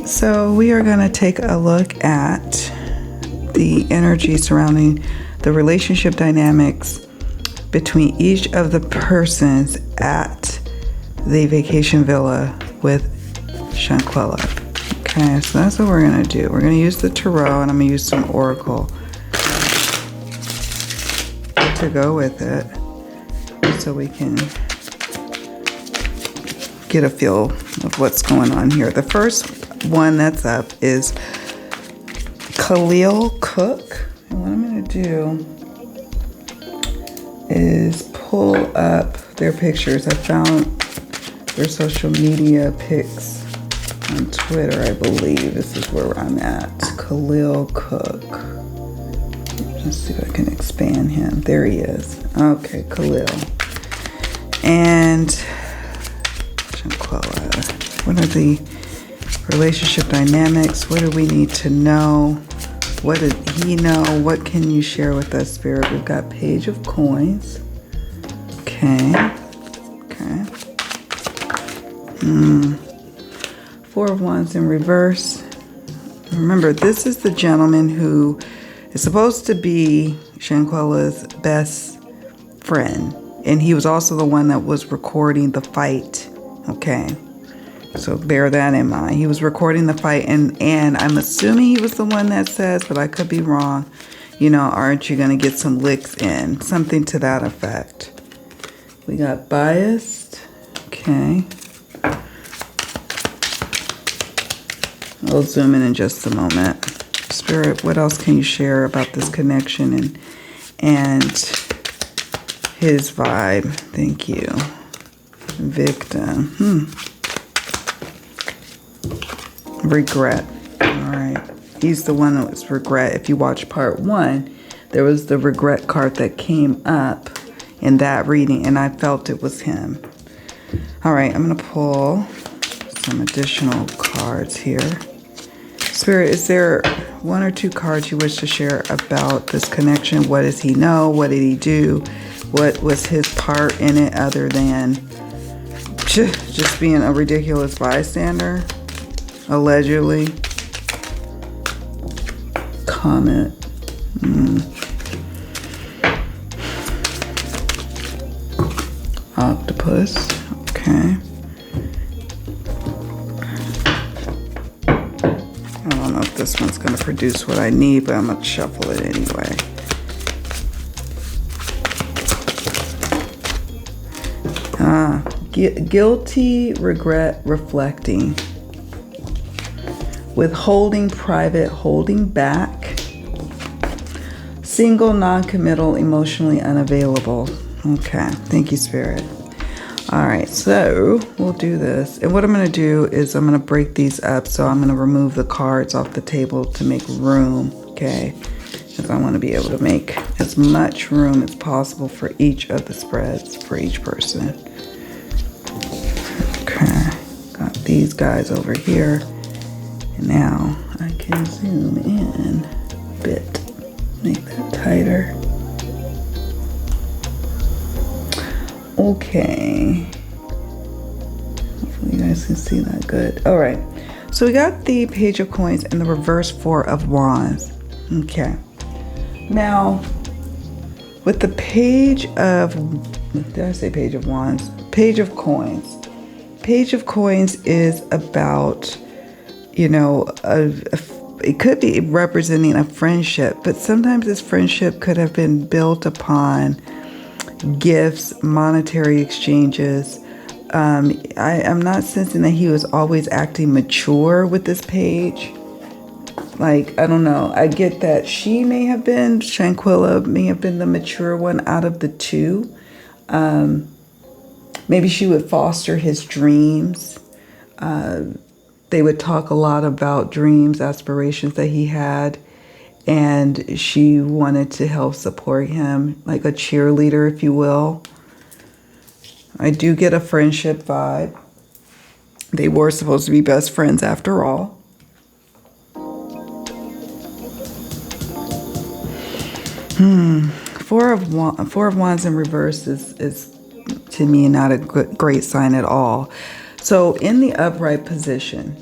So we are going to take a look at the energy surrounding the relationship dynamics between each of the persons at the vacation villa with Shanquella. Okay, so that's what we're going to do. We're going to use the tarot, and I'm going to use some oracle to go with it so we can get a feel of what's going on here. The first one that's up is Khalil Cook, and what I'm going to do is pull up their pictures. I found their social media pics on Twitter, I believe. This is where I'm at. Khalil Cook. Let's see if I can expand him. There he is. Okay, Khalil. And Shanquella. What are the relationship dynamics? What do we need to know? What did he know? What can you share with us, Spirit? We've got Page of Coins. Okay. Four of Wands in reverse. Remember, this is the gentleman who is supposed to be Shanquella's best friend. And he was also the one that was recording the fight. Okay. So bear that in mind. He was recording the fight, and I'm assuming he was the one that says, but I could be wrong, you know, aren't you going to get some licks in? Something to that effect. We got biased. Okay. I'll zoom in just a moment. Spirit, what else can you share about this connection and his vibe? Thank you. Victim. Regret. All right. He's the one that was regret. If you watch part 1, there was the regret card that came up in that reading, and I felt it was him. All right. I'm going to pull some additional cards here. Spirit, is there one or two cards you wish to share about this connection? What does he know? What did he do? What was his part in it other than just being a ridiculous bystander? Allegedly. Comment. Octopus. Okay. I don't know if this one's going to produce what I need, but I'm going to shuffle it anyway. Guilty, regret, reflecting. Withholding, private, holding back. Single, non-committal, emotionally unavailable. Okay, thank you, Spirit. All right, so we'll do this. And what I'm going to do is I'm going to break these up. So I'm going to remove the cards off the table to make room, okay? Because I want to be able to make as much room as possible for each of the spreads for each person. Okay, got these guys over here. And now I can zoom in a bit, make that tighter. Okay. Hopefully you guys can see that good. All right. So we got the Page of Coins and the reverse Four of Wands. Okay. Now, with the Page of, did I say Page of Wands? Page of Coins. Page of Coins is about, you know, it could be representing a friendship, but sometimes this friendship could have been built upon gifts, monetary exchanges, I'm not sensing that he was always acting mature with this page. Like, I don't know. I get that Shanquella may have been the mature one out of the two. Maybe she would foster his dreams. They would talk a lot about dreams, aspirations that he had. And she wanted to help support him, like a cheerleader, if you will. I do get a friendship vibe. They were supposed to be best friends after all. Four of Wands in reverse is to me not a great sign at all. So in the upright position,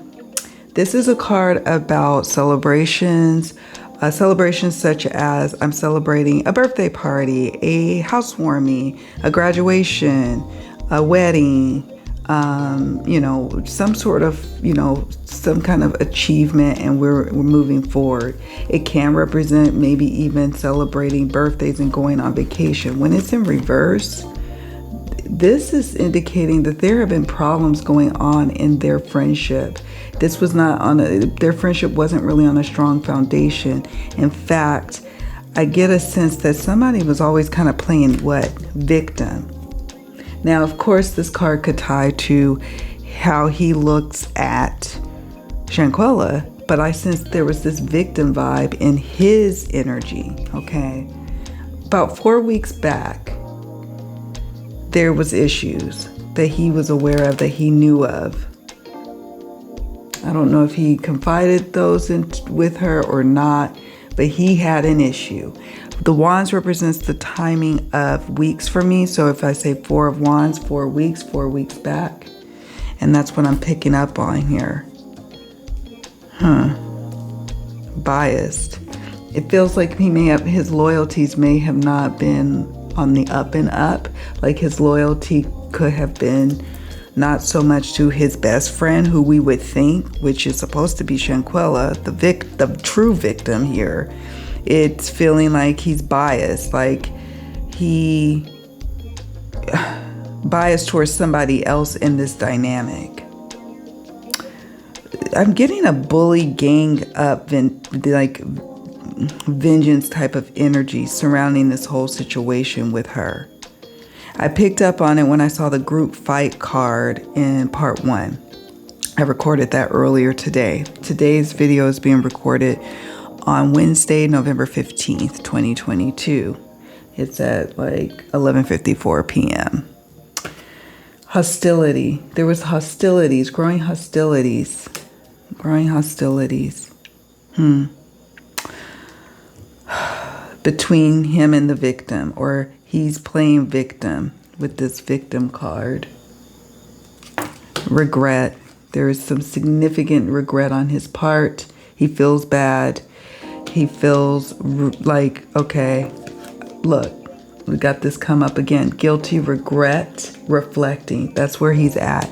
this is a card about celebrations. Celebrations such as I'm celebrating a birthday party, a housewarming, a graduation, a wedding, some sort of, some kind of achievement, and we're moving forward. It can represent maybe even celebrating birthdays and going on vacation. When it's in reverse, this is indicating that there have been problems going on in their friendship. This was not their friendship wasn't really on a strong foundation. In fact, I get a sense that somebody was always kind of playing victim. Now, of course, this card could tie to how he looks at Shanquella, but I sensed there was this victim vibe in his energy, okay? About 4 weeks back, there was issues that he was aware of, that he knew of. I don't know if he confided those with her or not, but he had an issue. The Wands represents the timing of weeks for me. So if I say Four of Wands, 4 weeks, 4 weeks back. And that's what I'm picking up on here. Biased. It feels like his loyalties may have not been on the up and up. Like his loyalty could have been not so much to his best friend, who we would think, which is supposed to be Shanquella, the true victim here. It's feeling like he's biased, like he biased towards somebody else in this dynamic. I'm getting a bully gang up, vengeance type of energy surrounding this whole situation with her. I picked up on it when I saw the group fight card in part 1. I recorded that earlier today. Today's video is being recorded on Wednesday, November 15th, 2022. It's at like 11:54 p.m. Hostility. There was hostilities, growing hostilities. Between him and the victim, or he's playing victim with this victim card. Regret. There is some significant regret on his part. He feels bad. He feels like, okay, look, we got this come up again. Guilty, regret, reflecting. That's where he's at.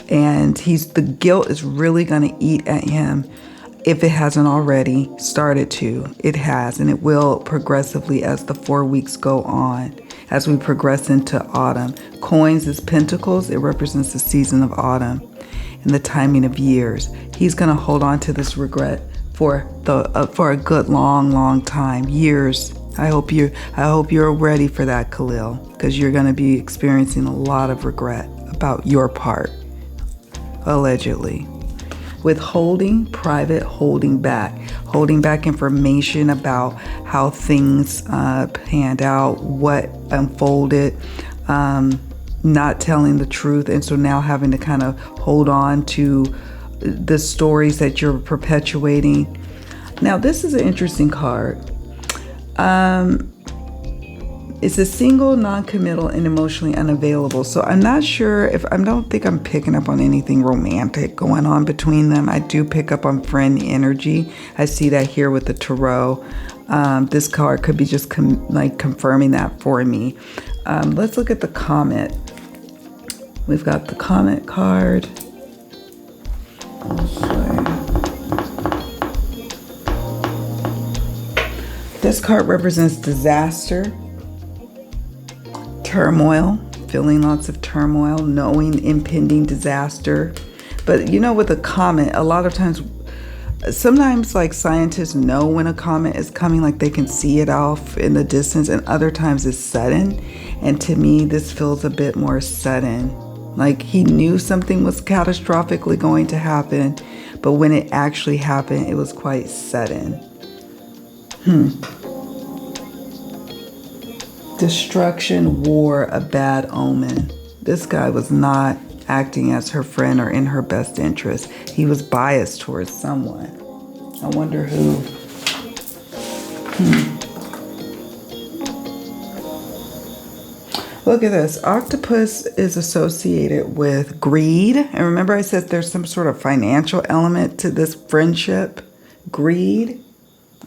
And the guilt is really going to eat at him. If it hasn't already started to, it has, and it will progressively as the 4 weeks go on, as we progress into autumn. Coins is pentacles. It represents the season of autumn and the timing of years. He's going to hold on to this regret for a good long time, years. I hope you're ready for that, Khalil, because you're going to be experiencing a lot of regret about your part, allegedly. Withholding, private, holding back information about how things panned out, what unfolded, not telling the truth, and so now having to kind of hold on to the stories that you're perpetuating. Now, this is an interesting card. It's a single, non-committal, and emotionally unavailable. So I'm not sure I don't think I'm picking up on anything romantic going on between them. I do pick up on friend energy. I see that here with the tarot. This card could be just confirming that for me. Let's look at the comment. We've got the comment card. This card represents disaster, turmoil, feeling lots of turmoil, knowing impending disaster. But you know, with a comet, a lot of times, sometimes like scientists know when a comet is coming, like they can see it off in the distance, and other times it's sudden. And to me, this feels a bit more sudden. Like he knew something was catastrophically going to happen, but when it actually happened, it was quite sudden. Destruction, war, a bad omen. This guy was not acting as her friend or in her best interest. He was biased towards someone. I wonder who. Look at this. Octopus is associated with greed. And remember I said there's some sort of financial element to this friendship. Greed.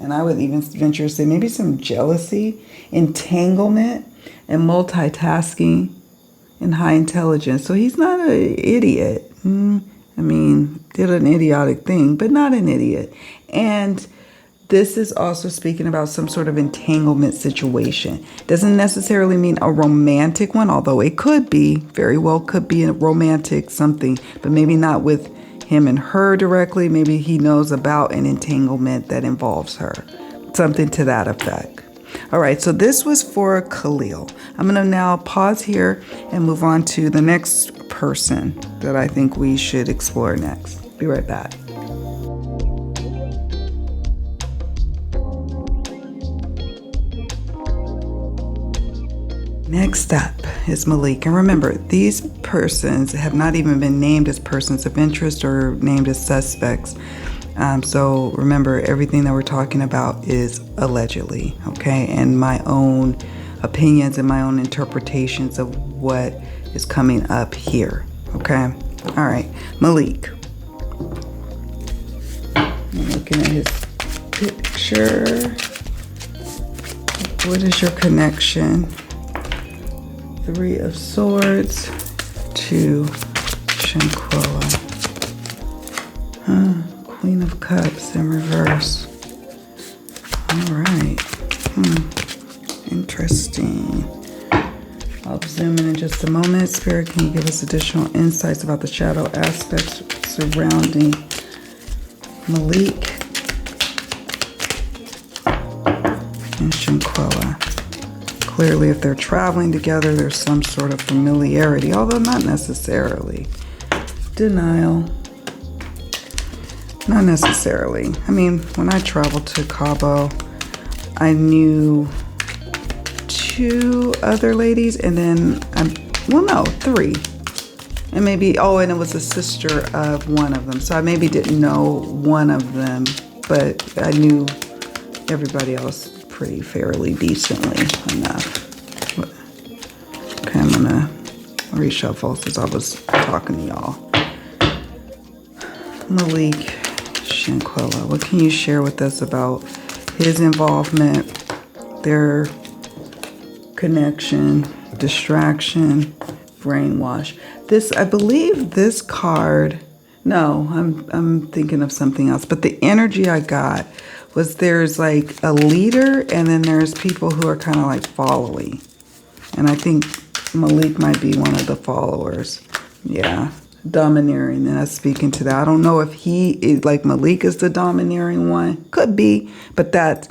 And I would even venture to say maybe some jealousy, entanglement, and multitasking, and high intelligence. So he's not an idiot. I mean, did an idiotic thing, but not an idiot. And this is also speaking about some sort of entanglement situation. Doesn't necessarily mean a romantic one, although it could be, very well could be a romantic something, but maybe not with him and her directly. Maybe he knows about an entanglement that involves her. Something to that effect. All right, so this was for Khalil. I'm going to now pause here and move on to the next person that I think we should explore next. Be right back. Next up is Malik. And remember, these persons have not even been named as persons of interest or named as suspects. So remember, everything that we're talking about is allegedly, okay? And my own opinions and my own interpretations of what is coming up here, okay? All right, Malik. I'm looking at his picture. What is your connection? 3 of Swords to Shanquella. Queen of Cups in reverse. All right. Interesting. I'll zoom in just a moment. Spirit, can you give us additional insights about the shadow aspects surrounding Malik and Shanquella? Clearly, if they're traveling together, there's some sort of familiarity, although not necessarily. Denial. Not necessarily. I mean, when I traveled to Cabo, I knew 2 other ladies, and then, 3. And maybe, and it was a sister of one of them. So I maybe didn't know one of them, but I knew everybody else pretty fairly decently enough. Okay, I'm gonna reshuffle since I was talking to y'all. Malik, Shanquella, what can you share with us about his involvement, their connection, distraction, brainwash? This, I believe this card, no, I'm thinking of something else, but the energy I got was there's like a leader, and then there's people who are kind of like following. And I think Malik might be one of the followers. Yeah, domineering. And that's speaking to that. I don't know if he is like Malik is the domineering one. Could be. But that,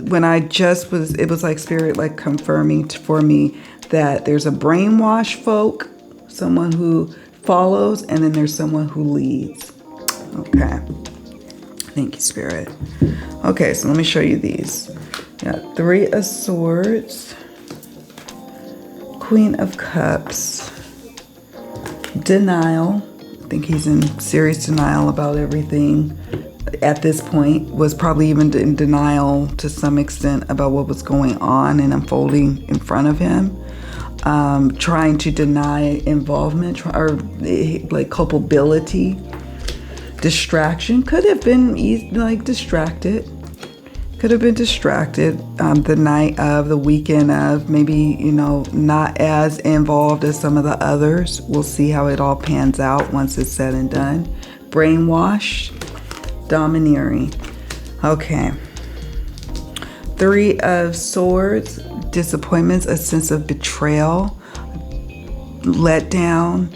when I just was, it was like Spirit like confirming for me that there's a brainwash folk, someone who follows, and then there's someone who leads. Okay. Thank you, Spirit. Okay, so let me show you these. Got 3 of Swords, Queen of Cups, denial. I think he's in serious denial about everything at this point. Was probably even in denial to some extent about what was going on and unfolding in front of him. Trying to deny involvement or like culpability. Distraction, could have been like distracted. Could have been distracted the night of, the weekend of, maybe, not as involved as some of the others. We'll see how it all pans out once it's said and done. Brainwash, domineering. Okay. 3 of Swords, disappointments, a sense of betrayal. let down.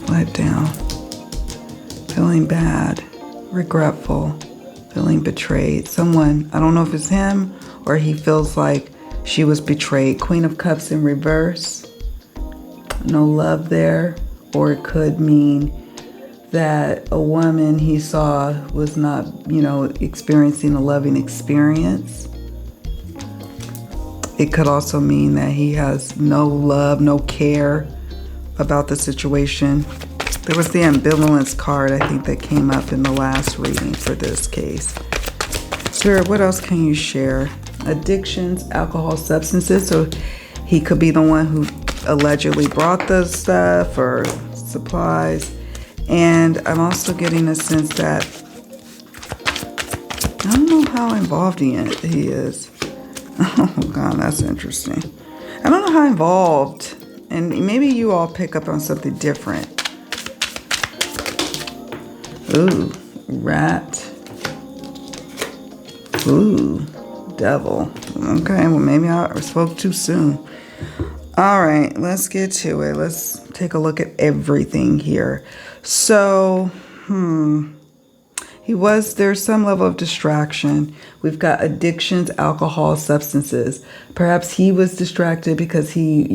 Let down. Feeling bad. Regretful. Feeling betrayed. Someone, I don't know if it's him or he feels like she was betrayed. Queen of Cups in reverse. No love there. Or it could mean that a woman he saw was not, experiencing a loving experience. It could also mean that he has no love, no care about the situation. There was the ambivalence card, I think, that came up in the last reading for this case. Spirit, what else can you share? Addictions, alcohol, substances. So he could be the one who allegedly brought the stuff or supplies. And I'm also getting a sense that I don't know how involved he is. Oh, God, that's interesting. I don't know how involved. And maybe you all pick up on something different. Ooh, rat. Ooh, devil. Okay, well, maybe I spoke too soon. All right, let's get to it. Let's take a look at everything here. So, there's some level of distraction. We've got addictions, alcohol, substances. Perhaps he was distracted because he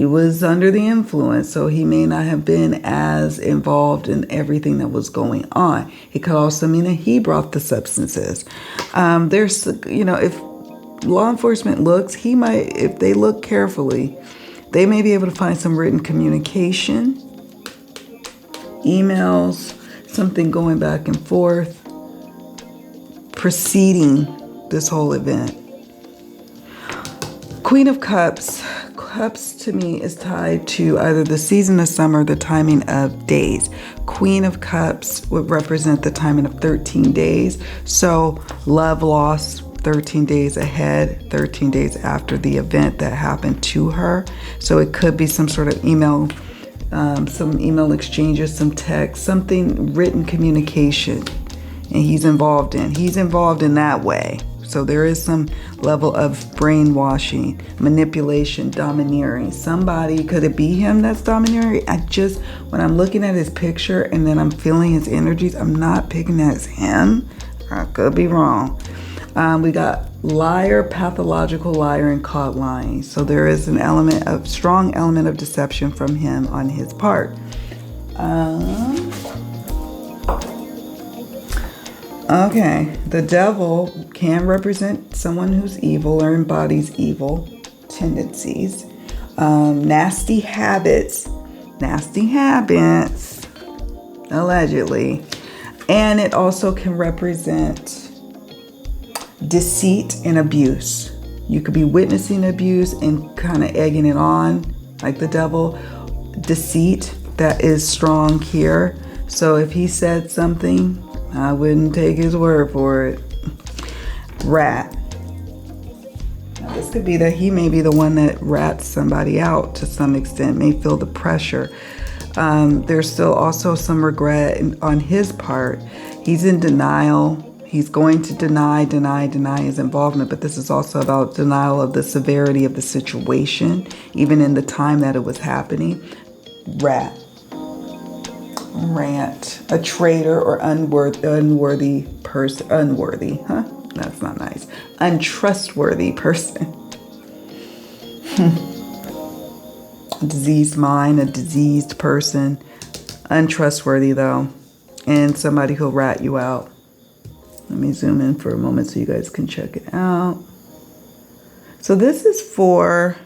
was under the influence, so he may not have been as involved in everything that was going on. It could also mean that he brought the substances. If law enforcement looks, if they look carefully, they may be able to find some written communication, emails, something going back and forth, preceding this whole event. Queen of Cups. Cups to me is tied to either the season of summer, the timing of days. Queen of Cups would represent the timing of 13 days. So love lost 13 days ahead, 13 days after the event that happened to her. So it could be some sort of email, some email exchanges, some text, something written communication. And he's involved in that way. So there is some level of brainwashing, manipulation, domineering. Somebody, could it be him that's domineering? When I'm looking at his picture and then I'm feeling his energies, I'm not picking that as him. I could be wrong. We got liar, pathological liar, and caught lying. So there is strong element of deception from him on his part. Okay, the devil can represent someone who's evil or embodies evil tendencies, nasty habits, allegedly. And it also can represent deceit and abuse. You could be witnessing abuse and kind of egging it on, like the devil. Deceit, that is strong here. So if he said something, I wouldn't take his word for it. Rat. Now, this could be that he may be the one that rats somebody out to some extent, may feel the pressure. There's still also some regret on his part. He's in denial. He's going to deny his involvement, but this is also about denial of the severity of the situation, even in the time that it was happening. Rat. Rant, a traitor or unworthy person. Unworthy, huh? That's not nice. Untrustworthy person. A diseased mind, a diseased person. Untrustworthy though, and somebody who'll rat you out. Let me zoom in for a moment so you guys can check it out. So this is for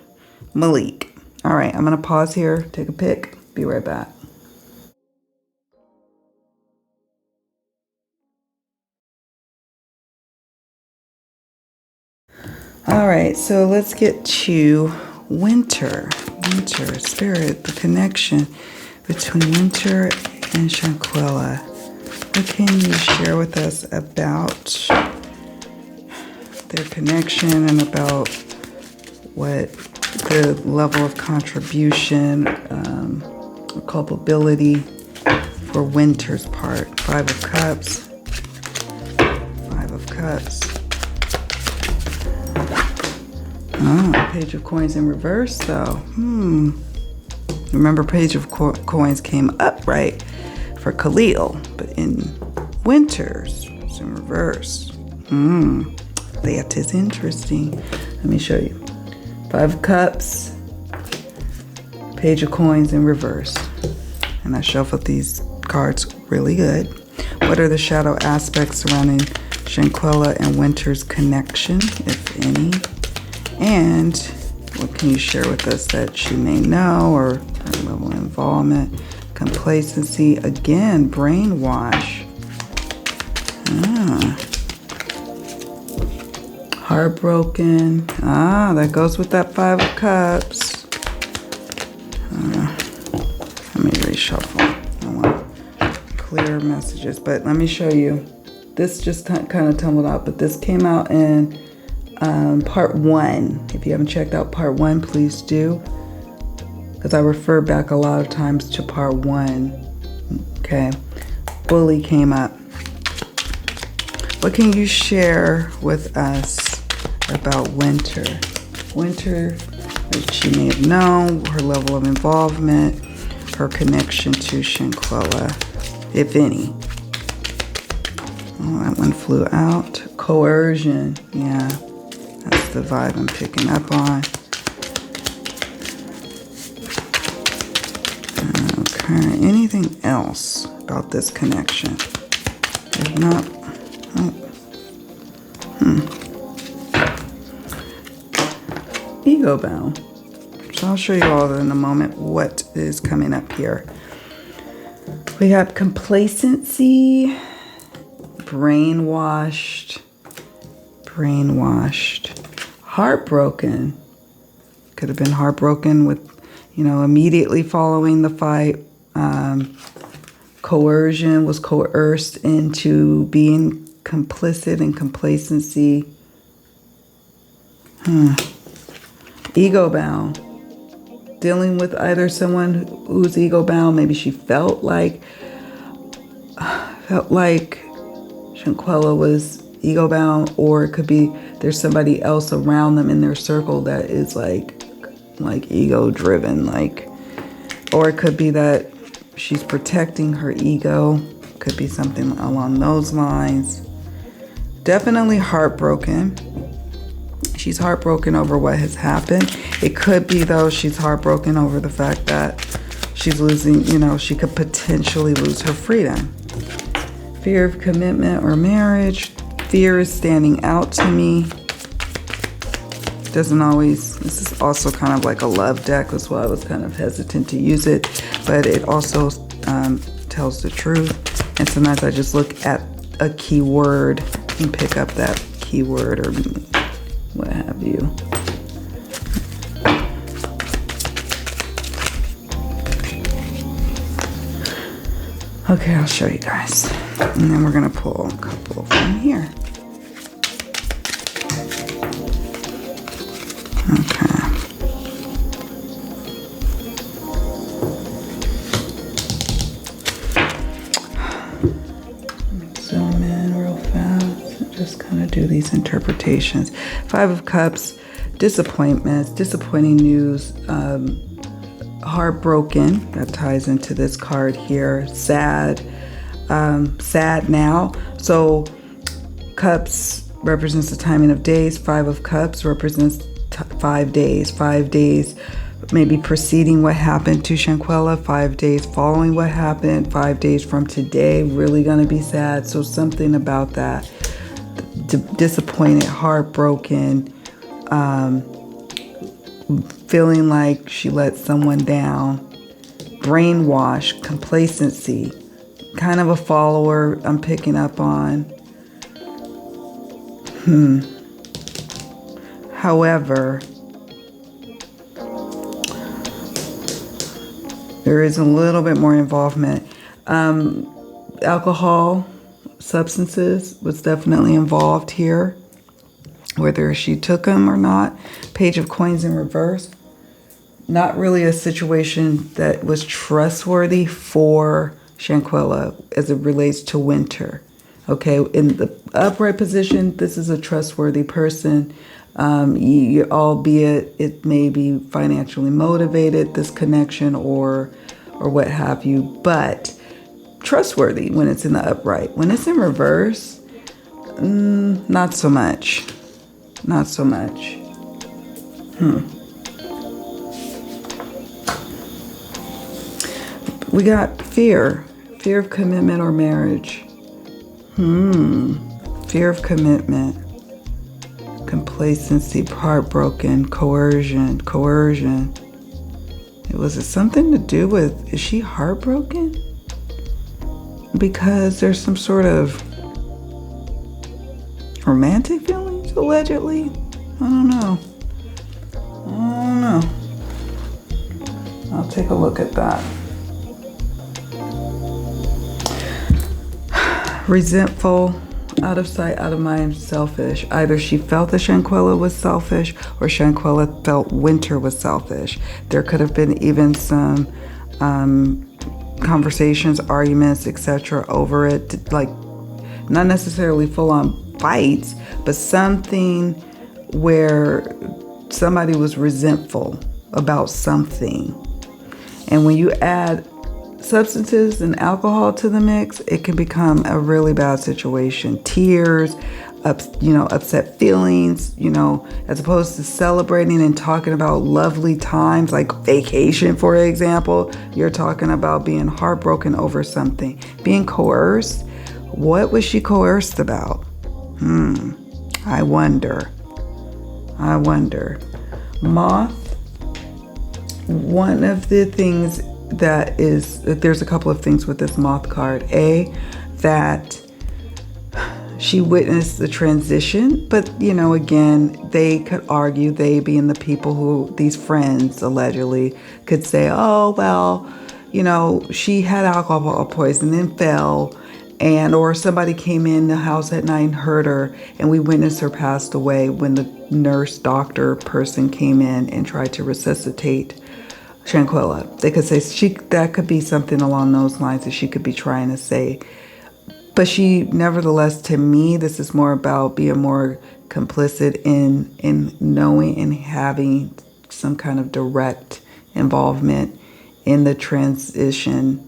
Malik. All right, I'm gonna pause here, take a pic, be right back. All right, so let's get to Winter. Winter, spirit, the connection between Winter and Shanquella. What can you share with us about their connection and about what the level of contribution, culpability for Winter's part? Five of Cups. Five of Cups. Oh, Page of Coins in reverse, though. Remember, Page of Coins came up, right, for Khalil, but in Winters, it's in reverse. That is interesting. Let me show you. 5 of Cups, Page of Coins in reverse. And I shuffled these cards really good. What are the shadow aspects surrounding Shanquella and Winter's connection, if any? And what can you share with us that she may know, or her level of involvement? Complacency, again, brainwash. Heartbroken. That goes with that 5 of Cups. Let me reshuffle. I want clear messages, but let me show you. This just kind of tumbled out, but this came out in part 1. If you haven't checked out part 1, please do, because I refer back a lot of times to part 1. Okay, Bully came up. What can you share with us about Winter? Winter, that she may have known, her level of involvement, her connection to Shanquella, if any. Oh, that one flew out. Coercion, yeah, that's the vibe I'm picking up on. Okay, anything else about this connection? If not, Ego bound. So I'll show you all in a moment what is coming up here. We have complacency, brainwashed, heartbroken. Could have been heartbroken with, immediately following the fight. Coercion, was coerced into being complicit in complacency. Ego bound. Dealing with either someone who's ego bound. Maybe she felt like Shanquella was ego bound, or it could be there's somebody else around them in their circle that is like ego driven, or it could be that she's protecting her ego. Could be something along those lines. Definitely heartbroken. She's heartbroken over what has happened. It could be, though, she's heartbroken over the fact that she's losing, she could potentially lose her freedom. Fear of commitment or marriage. Fear is standing out to me. Doesn't always, this is also kind of like a love deck. That's why I was kind of hesitant to use it. But it also tells the truth. And sometimes I just look at a keyword and pick up that keyword or what have you. Okay, I'll show you guys. And then we're going to pull a couple from here. Okay. Zoom in real fast and just kind of do these interpretations. 5 of Cups, disappointments, disappointing news, heartbroken. That ties into this card here. Sad, sad now. So Cups represents the timing of days. 5 of Cups represents 5 days. 5 days maybe preceding what happened to Shanquella. 5 days following what happened. 5 days from today, really going to be sad. So something about that. Disappointed, heartbroken, feeling like she let someone down. Brainwash, complacency, kind of a follower I'm picking up on. However, there is a little bit more involvement. Alcohol, substances was definitely involved here, whether she took them or not. Page of Coins in reverse. Not really a situation that was trustworthy for Shanquella as it relates to Winter. Okay, in the upright position, this is a trustworthy person. Albeit it may be financially motivated, this connection, or what have you, but trustworthy when it's in the upright. When it's in reverse, not so much. Not so much. We got fear. Fear of commitment or marriage. Fear of commitment. Complacency, heartbroken, coercion. Was it something to do with, is she heartbroken? Because there's some sort of romantic feelings, allegedly? I don't know. I'll take a look at that. Resentful, out of sight, out of mind, selfish. Either she felt that Shanquella was selfish or Shanquella felt Wenter was selfish. There could have been even some conversations, arguments, etc. over it, like not necessarily full-on fights, but something where somebody was resentful about something. And when you add substances and alcohol to the mix, it can become a really bad situation. Tears, upset feelings, as opposed to celebrating and talking about lovely times like vacation, for example, you're talking about being heartbroken over something. Being coerced. What was she coerced about? I wonder. Moth. One of the things that there's a couple of things with this moth card. That she witnessed the transition, but again, they could argue, they being the people who, these friends allegedly, could say, oh, well, she had alcohol poisoning and fell, or somebody came in the house at night and hurt her, and we witnessed her passed away when the nurse, doctor person came in and tried to resuscitate Shanquella. They could say that could be something along those lines that she could be trying to say. But she, nevertheless, to me, this is more about being more complicit in knowing and having some kind of direct involvement in the transition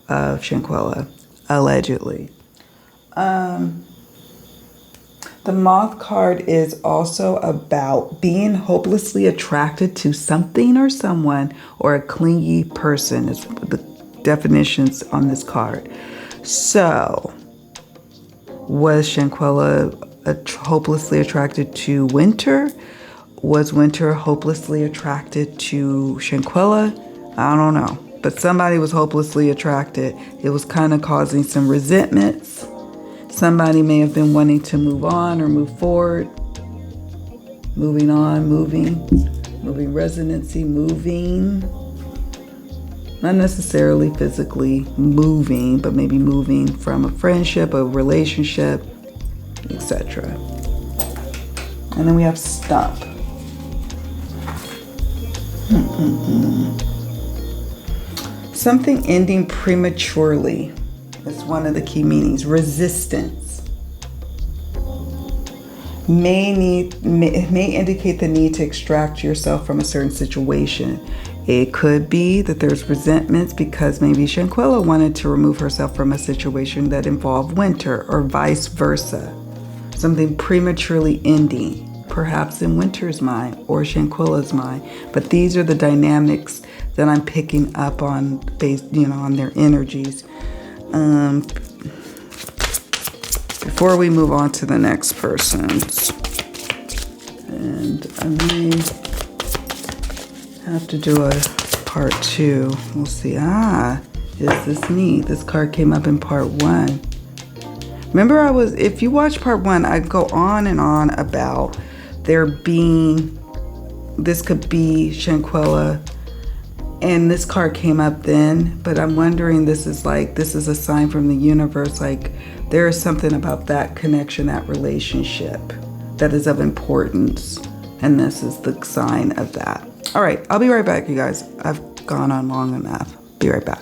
of Shanquella, allegedly. The moth card is also about being hopelessly attracted to something or someone, or a clingy person is the definitions on this card. So, was Shanquella hopelessly attracted to Wenter? Was Wenter hopelessly attracted to Shanquella? I don't know. But somebody was hopelessly attracted. It was kind of causing some resentments. Somebody may have been wanting to move on or move forward. Moving on, moving residency, moving. Not necessarily physically moving, but maybe moving from a friendship, a relationship, etc. And then we have stump. Something ending prematurely is one of the key meanings. Resistance. May indicate the need to extract yourself from a certain situation. It could be that there's resentments because maybe Shanquella wanted to remove herself from a situation that involved Wenter, or vice versa. Something prematurely ending, perhaps in Wenter's mind or Shanquella's mind. But these are the dynamics that I'm picking up on based, on their energies. Before we move on to the next person's, and I may have to do a part 2. We'll see. Is this neat? This card came up in part 1. Remember, if you watch part 1, I go on and on about there being, this could be Shanquella, and this card came up then, but I'm wondering, this is a sign from the universe, like there is something about that connection, that relationship that is of importance, and this is the sign of that. All right, I'll be right back, you guys. I've gone on long enough. Be right back.